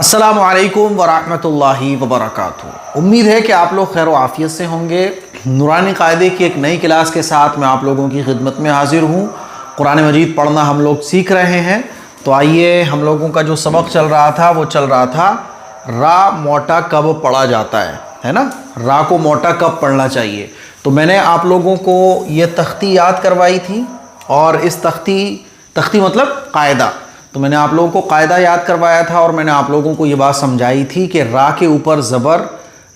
अस्सलामु अलैकुम वरहमतुल्लाहि वबरकातुहू। उम्मीद है कि आप लोग खैर व आफ़ियत से होंगे। नूरानी कायदे की एक नई क्लास के साथ मैं आप लोगों की खिदमत में हाजिर हूँ। कुरान मजीद पढ़ना हम लोग सीख रहे हैं। तो आइए, हम लोगों का जो सबक चल रहा था वो चल रहा था रा मोटा कब पढ़ा जाता है ना। रा को मोटा कब पढ़ना चाहिए। तो मैंने आप लोगों को ये तख्ती याद करवाई थी और इस तख्ती मतलब कायदा। तो मैंने आप लोगों को कायदा याद करवाया था और मैंने आप लोगों को ये बात समझाई थी कि रा के ऊपर ज़बर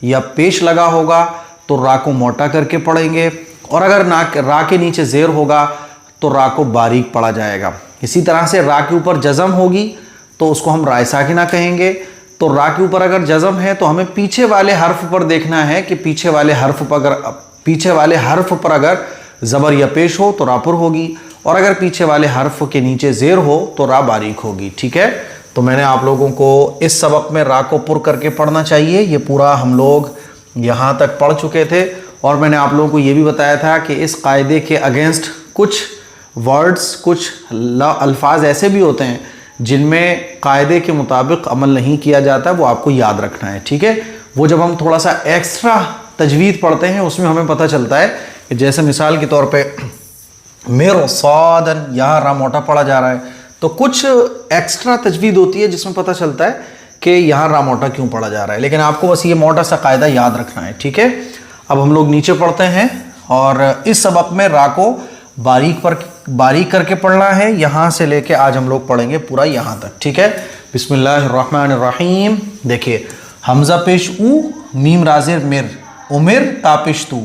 या पेश लगा होगा तो रा को मोटा करके पढ़ेंगे, और अगर रा के नीचे ज़ेर होगा तो रा को बारीक पढ़ा जाएगा। इसी तरह से रा के ऊपर जज़म होगी तो उसको हम राय साकिना कहेंगे। तो रा के ऊपर अगर जज़म है तो हमें पीछे वाले हर्फ पर देखना है कि पीछे वाले हर्फ पर अगर ज़बर या पेश हो तो रा पुर होगी, और अगर पीछे वाले हर्फ के नीचे ज़ेर हो तो रा बारीक होगी। ठीक है। तो मैंने आप लोगों को इस सबक में रा को पुर करके पढ़ना चाहिए, ये पूरा हम लोग यहाँ तक पढ़ चुके थे। और मैंने आप लोगों को ये भी बताया था कि इस कायदे के अगेंस्ट कुछ वर्ड्स, कुछ अल्फाज ऐसे भी होते हैं जिनमें कायदे के मुताबिक अमल नहीं किया जाता, वो आपको याद रखना है। ठीक है। वो जब हम थोड़ा सा एक्स्ट्रा तजवीद पढ़ते हैं उसमें हमें पता चलता है कि जैसे मिसाल के तौर पे मेर सादन, यहाँ रा मोटा पढ़ा जा रहा है, तो कुछ एक्स्ट्रा तजवीद होती है जिसमें पता चलता है कि यहाँ रा मोटा क्यों पढ़ा जा रहा है। लेकिन आपको बस ये मोटा सा कायदा याद रखना है। ठीक है। अब हम लोग नीचे पढ़ते हैं और इस सबक में रा को बारीक करके पढ़ना है, यहाँ से लेके आज हम लोग पढ़ेंगे पूरा यहाँ तक। ठीक है। बिस्मिल्लाहिर्रहमानिर्रहीम। देखिए, हमजा पेश ऊ, मीम राज़ेर मिर, उमिर तापिश तू,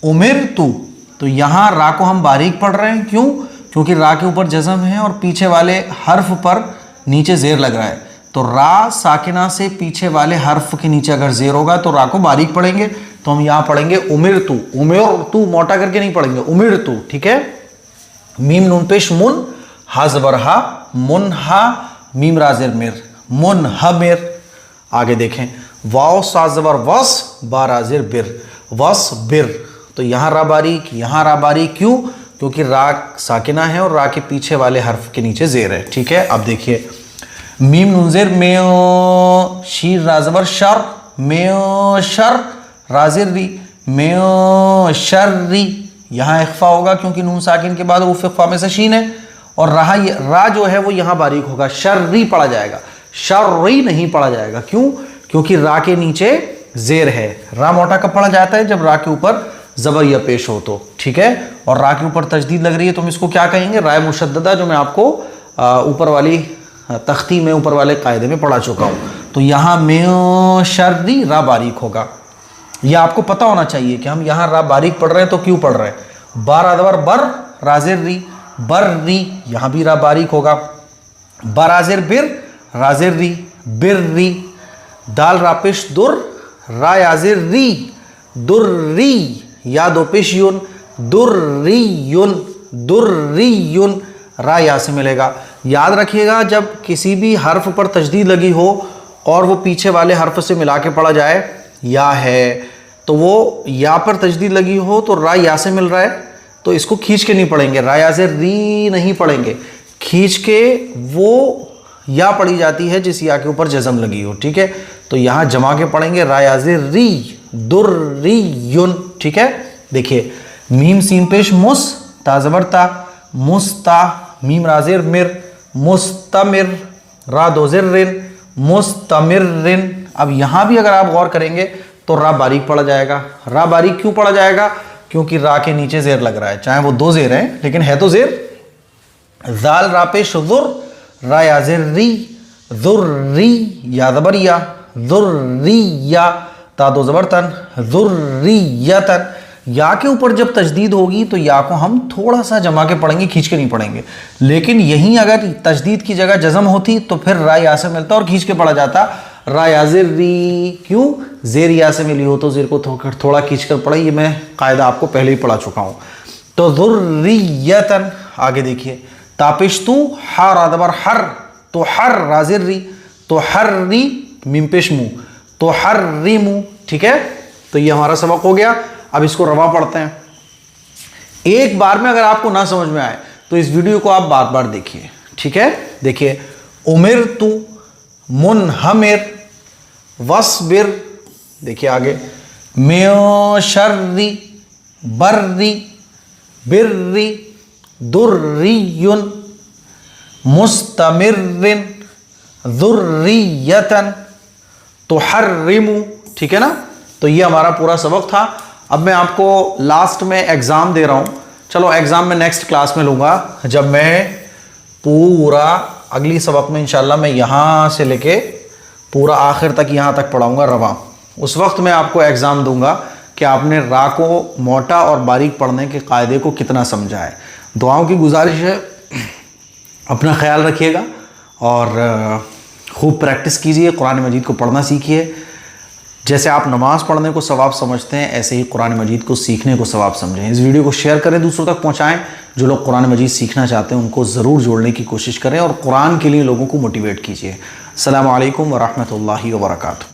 उमिर तू। तो यहाँ रा को हम बारीक पढ़ रहे हैं। क्यों? क्योंकि रा के ऊपर जज़म है और पीछे वाले हर्फ पर नीचे ज़ेर लग रहा है। तो रा साकिना से पीछे वाले हर्फ के नीचे अगर ज़ेर होगा तो रा को बारीक पढ़ेंगे। तो हम यहाँ पढ़ेंगे उमिर तू। उमिर तू मोटा करके नहीं पढ़ेंगे, उमिर तू। ठीक है। मीम नून पेश मुन, हा ज़बर हा, मुन हा, मीम राज़ेर मिर, मुन हा मिर। आगे देखें, वाओ सा ज़बर वस, बा राज़ेर बिर, वस बिर। तो यहाँ रा बारीक, यहाँ रा बारीक। क्यों? क्योंकि रा साकिना है और रा के पीछे वाले हर्फ के नीचे ज़ेर है। ठीक है। अब देखिए, मीम नूनज़ेर में, शीर राज़बर शर, में शर राज़ेर री, में शर री। यहाँ इख्फा होगा क्योंकि नून साकिन के बाद उफ़ इख्फा में से शीन है, और रा जो है वो यहाँ बारीक होगा, शर्री पढ़ा जाएगा, शर्री नहीं पढ़ा जाएगा। क्यों? क्योंकि रा के नीचे ज़ेर है। रा मोटा कब पढ़ा जाता है? जब रा के ऊपर ज़बर या पेश हो तो। ठीक है। और रा के ऊपर तजदीद लग रही है तो हम इसको क्या कहेंगे? राय मुशद्ददा, जो मैं आपको ऊपर वाली तख्ती में, ऊपर वाले कायदे में पढ़ा चुका हूँ। तो यहाँ में शर्री रा बारीक होगा। यह आपको पता होना चाहिए कि हम यहाँ रा बारीक पढ़ रहे हैं तो क्यों पढ़ रहे हैं। बार अदबर बर, राज़ेर री, बर री, यहाँ भी रा बारीक होगा। बराज़ेर बिर, राज़ेर री, बिर री। दाल रापेश दुर, रा याज़ेर री, दुर्री, या दो पेश युन, दुर्रियुन, दुर्रियुन। रा या से मिलेगा। याद रखिएगा, जब किसी भी हर्फ पर तजदीद लगी हो और वो पीछे वाले हर्फ से मिला के पढ़ा जाए, या है, तो वो या पर तजदीद लगी हो तो रा या से मिल रहा है तो इसको खींच के नहीं पढ़ेंगे, रा या से री नहीं पढ़ेंगे। खींच के वो या पढ़ी जाती है जिस या के ऊपर जज़म लगी हो। ठीक है। तो यहाँ जमा के पढ़ेंगे, रा या से री, दुर्रियुन। ठीक है। देखिए, मीम सीन पेश मुस, ता ज़बर ता, मुस्ता, मीम राज़ेर मिर, मुस्तमिर, रा दो ज़ेर रिन, मुस्तमिरिन। अब यहाँ भी अगर आप गौर करेंगे तो रा बारीक पढ़ा जाएगा। रा बारीक क्यों पढ़ा जाएगा? क्योंकि रा के नीचे ज़ेर लग रहा है, चाहे वो दो ज़ेर हैं लेकिन है तो ज़ेर। जाल रा पेश ज़ुर, रा या ज़ेर री, ज़ुर्री, या ज़बर या, ज़ुर्रिया, ता दो ज़बर तन, ज़ुर्रियतन। या के ऊपर जब तजदीद होगी तो या को हम थोड़ा सा जमा के पढ़ेंगे, खींच के नहीं पढ़ेंगे। लेकिन यहीं अगर तजदीद की जगह जज़म होती तो फिर रा या से मिलता और खींच के पढ़ा जाता, रा या ज़ेर री। क्यों? ज़ेर या से मिली हो तो ज़ेर को थोड़ा खींच कर पढ़े। ये मैं कायदा आपको पहले ही पढ़ा चुका हूँ। तो ज़ुर्रियतन। आगे देखिए, तापिश तू, हा रा दबर हर, तो हर राज़ेर री, तो हर री, मीम पेश मुँह, तो हर री मुँह। ठीक है। तो ये हमारा सबक हो गया। अब इसको रवा पढ़ते हैं। एक बार में अगर आपको ना समझ में आए तो इस वीडियो को आप बार बार देखिए। ठीक है। देखिए, उमिर तू, मुनहमिर, वस्बिर, देखिए आगे, मिन शर्रि, बर्रि, बिर्रि, दुर्रियुन, मुस्तमिर्रिन, दुर्रियतन, तुहर्रिमु। ठीक है ना। तो ये हमारा पूरा सबक था। अब मैं आपको लास्ट में एग्ज़ाम दे रहा हूँ। चलो एग्ज़ाम में नेक्स्ट क्लास में लूँगा, जब मैं पूरा अगली सबक में इंशाल्लाह मैं यहाँ से लेके पूरा आखिर तक यहाँ तक पढ़ाऊँगा रवा। उस वक्त मैं आपको एग्ज़ाम दूंगा कि आपने रा को मोटा और बारीक पढ़ने के कायदे को कितना समझा है। दुआओं की गुजारिश है, अपना ख्याल रखिएगा और खूब प्रैक्टिस कीजिए, कुरान मजीद को पढ़ना सीखिए। जैसे आप नमाज़ पढ़ने को सवाब समझते हैं, ऐसे ही कुरान मजीद को सीखने को सवाब समझें। इस वीडियो को शेयर करें, दूसरों तक पहुंचाएं। जो लोग कुरान मजीद सीखना चाहते हैं उनको ज़रूर जोड़ने की कोशिश करें और कुरान के लिए लोगों को मोटिवेट कीजिए। अस्सलामु अलैकुम व रहमतुल्लाहि व बरकातुहू।